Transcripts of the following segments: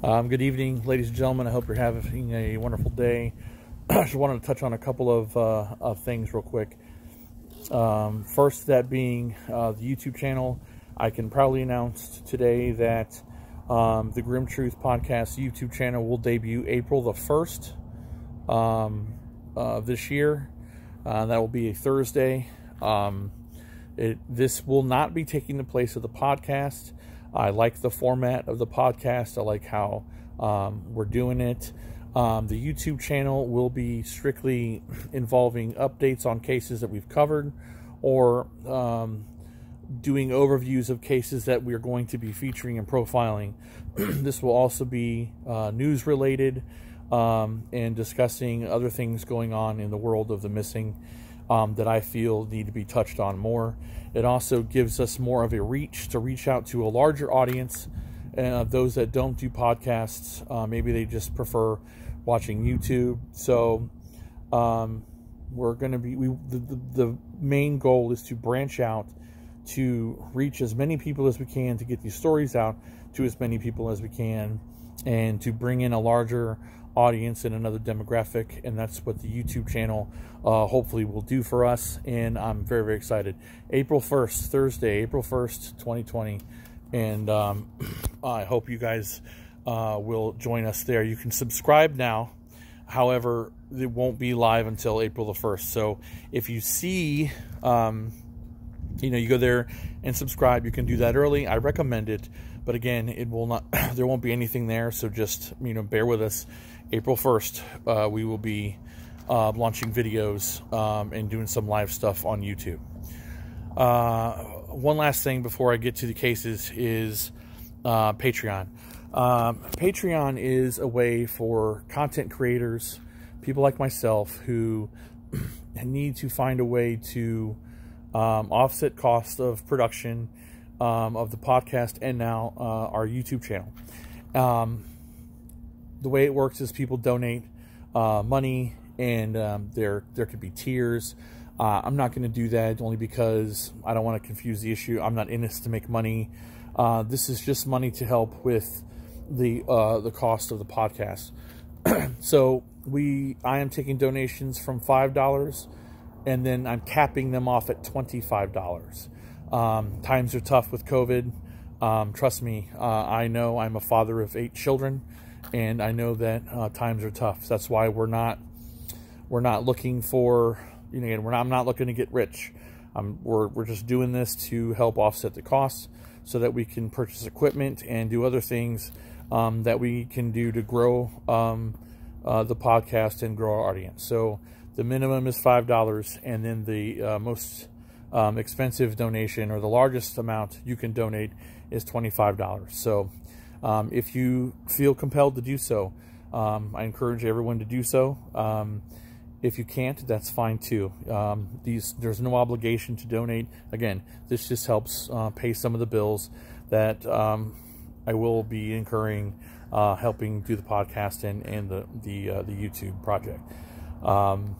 Good evening, ladies and gentlemen. I hope you're having a wonderful day. I just wanted to touch on a couple of things real quick. First, that being the YouTube channel. I can proudly announce today that the Grimm Truth Podcast YouTube channel will debut April the 1st this year. That will be a Thursday. This will not be taking the place of the podcast. I like the format of the podcast. I like how we're doing it. The YouTube channel will be strictly involving updates on cases that we've covered, or doing overviews of cases that we're going to be featuring and profiling. This will also be news related and discussing other things going on in the world of the missing that I feel need to be touched on more. It also gives us more of a reach to reach out to a larger audience, those that don't do podcasts. Maybe they just prefer watching YouTube. So we're going to be, the main goal is to branch out to reach as many people as we can, to get these stories out to as many people as we can, and to bring in a larger audience and another demographic. And that's what the YouTube channel hopefully will do for us, and I'm very, very excited. April 1st, Thursday, April 1st, 2020, and I hope you guys will join us there. You can subscribe now. However, it won't be live until April the 1st. So if you see, you go there and subscribe, you can do that early. I recommend it, but again, it will not, there won't be anything there. So just, bear with us. April 1st, we will be launching videos and doing some live stuff on YouTube. One last thing before I get to the cases is Patreon. Patreon is a way for content creators, people like myself, who need to find a way to offset cost of production of the podcast and now our YouTube channel. The way it works is people donate money, and there could be tiers. I'm not going to do that, only because I don't want to confuse the issue. I'm not in this to make money. This is just money to help with the cost of the podcast. So I am taking donations from $5, and then I'm capping them off at $25. Times are tough with COVID. Trust me, I know. I'm a father of 8 children, and I know that times are tough. That's why we're not looking for, I'm not looking to get rich. We're just doing this to help offset the costs, so that we can purchase equipment and do other things that we can do to grow the podcast and grow our audience. So the minimum is $5, and then the most expensive donation, or the largest amount you can donate, is $25. So if you feel compelled to do so, I encourage everyone to do so. If you can't, that's fine too. There's no obligation to donate. Again, this just helps pay some of the bills that I will be incurring helping do the podcast and the YouTube project. I'm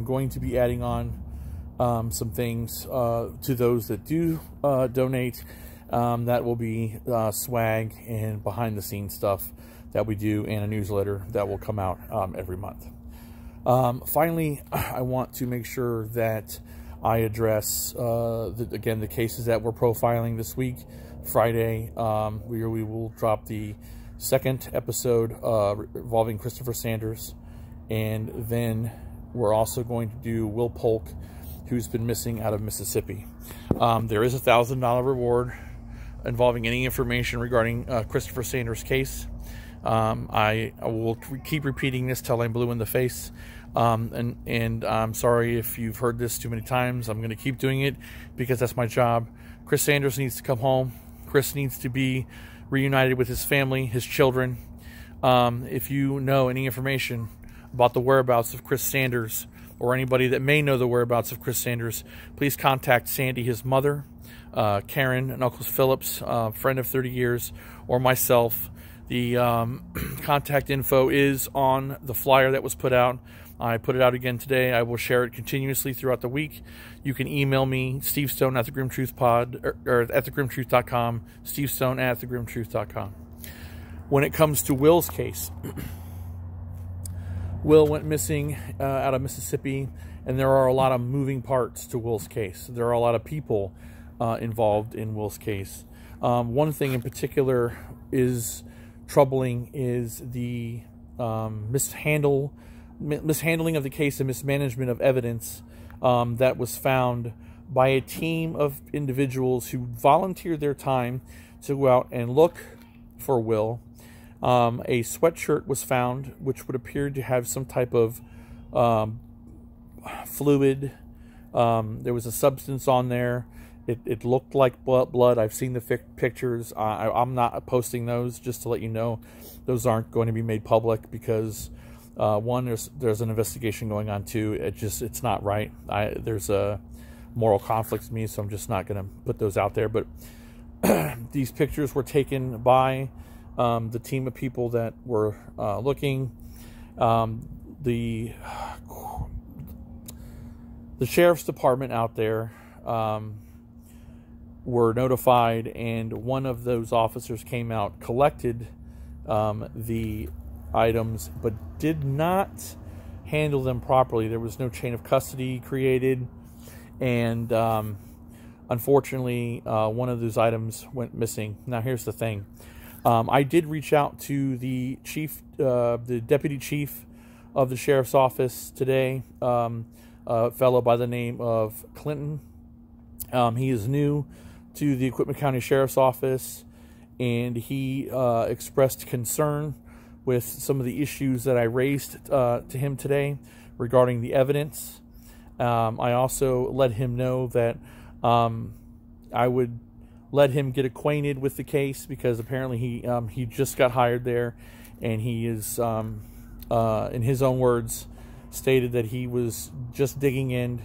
going to be adding on some things to those that do donate. That will be swag and behind the scenes stuff that we do, and a newsletter that will come out every month. Finally, I want to make sure that I address again the cases that we're profiling this week. Friday, we will drop the second episode involving Christopher Sanders, and then we're also going to do Will Polk, who's been missing out of Mississippi. There is a $1,000 reward involving any information regarding Christopher Sanders' case. I will keep repeating this till I'm blue in the face. And I'm sorry if you've heard this too many times. I'm going to keep doing it because that's my job. Chris Sanders needs to come home. Chris needs to be reunited with his family, his children. If you know any information about the whereabouts of Chris Sanders, or anybody that may know the whereabouts of Chris Sanders, please contact Sandy, his mother, Karen, and Uncle Phillips, friend of 30 years, or myself. The contact info is on the flyer that was put out I put it out again today. I will share it continuously throughout the week. You can email me, Steve Stone at the Grimm Truth Pod, or at thegrimmtruth.com, Steve Stone at thegrimmtruth.com. When it comes to Will's case, Will went missing out of Mississippi, and there are a lot of moving parts to Will's case. There are a lot of people involved in Will's case. One thing in particular is troubling is the mishandling of the case and mismanagement of evidence that was found by a team of individuals who volunteered their time to go out and look for Will. A sweatshirt was found which would appear to have some type of fluid. There was a substance on there. It looked like blood. I've seen the pictures. I'm not posting those, just to let you know. Those aren't going to be made public because one, there's an investigation going on. Two, it's not right. There's a moral conflict to me, so I'm just not going to put those out there. But these pictures were taken by the team of people that were looking. The sheriff's department out there were notified, and one of those officers came out, collected the items, but did not handle them properly. There was no chain of custody created, and unfortunately, one of those items went missing. Now, here's the thing. I did reach out to the chief, the deputy chief of the sheriff's office today, a fellow by the name of Clinton. He is new to the Equipment County Sheriff's Office, and he expressed concern with some of the issues that I raised to him today regarding the evidence. I also let him know that I would let him get acquainted with the case, because apparently he just got hired there, and he is, in his own words, stated that he was just digging in,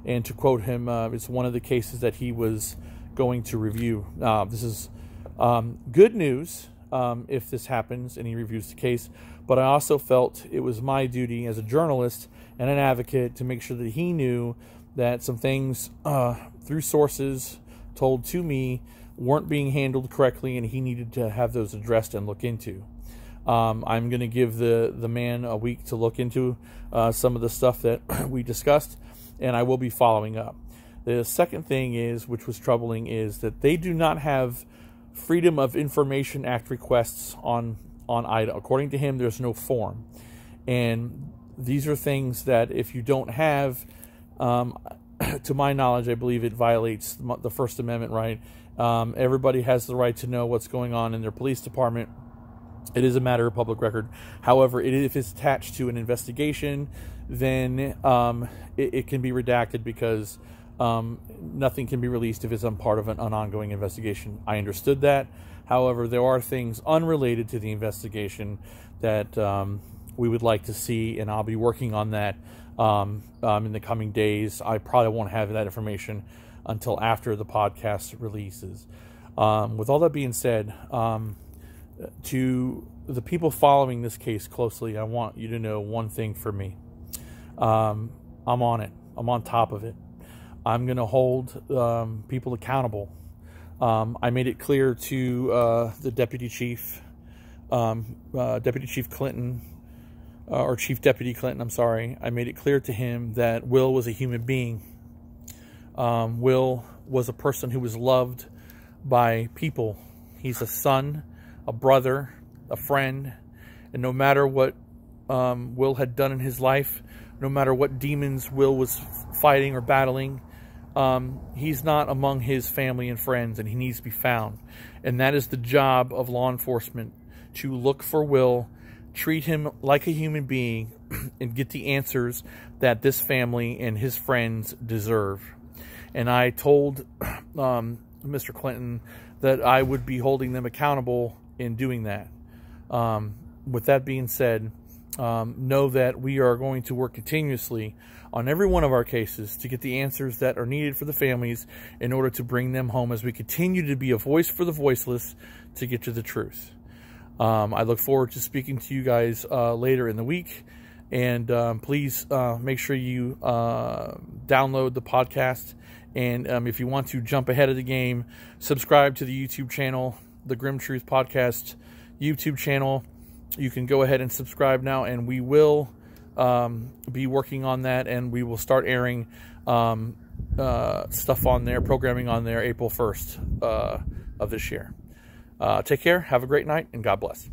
and to quote him, it's one of the cases that he was going to review. This is good news if this happens and he reviews the case, but I also felt it was my duty as a journalist and an advocate to make sure that he knew that some things through sources told to me weren't being handled correctly, and he needed to have those addressed and look into. I'm going to give the man a week to look into some of the stuff that we discussed, and I will be following up. The second thing is, which was troubling, is that they do not have Freedom of Information Act requests on item. According to him, there's no form. And these are things that if you don't have, to my knowledge, I believe it violates the First Amendment right. Everybody has the right to know what's going on in their police department. It is a matter of public record. However, if it's attached to an investigation, then it can be redacted, because nothing can be released if it's part of an ongoing investigation. I understood that. However, there are things unrelated to the investigation that we would like to see, and I'll be working on that in the coming days. I probably won't have that information until after the podcast releases. With all that being said, to the people following this case closely, I want you to know one thing for me. I'm on it. I'm on top of it. I'm going to hold people accountable. I made it clear to the Deputy Chief Clinton, or Chief Deputy Clinton, I'm sorry. I made it clear to him that Will was a human being. Will was a person who was loved by people. He's a son, a brother, a friend, and no matter what Will had done in his life, no matter what demons Will was fighting or battling, he's not among his family and friends, and he needs to be found. And that is the job of law enforcement, to look for Will, treat him like a human being, and get the answers that this family and his friends deserve. And I told Mr. Clinton that I would be holding them accountable in doing that. With that being said, know that we are going to work continuously on every one of our cases to get the answers that are needed for the families in order to bring them home, as we continue to be a voice for the voiceless to get to the truth. I look forward to speaking to you guys later in the week. And please make sure you download the podcast. And if you want to jump ahead of the game, subscribe to the YouTube channel, the Grimm Truth Podcast YouTube channel. You can go ahead and subscribe now, and we will be working on that, and we will start airing stuff on there, programming on there, April 1st of this year. Take care, have a great night, and God bless.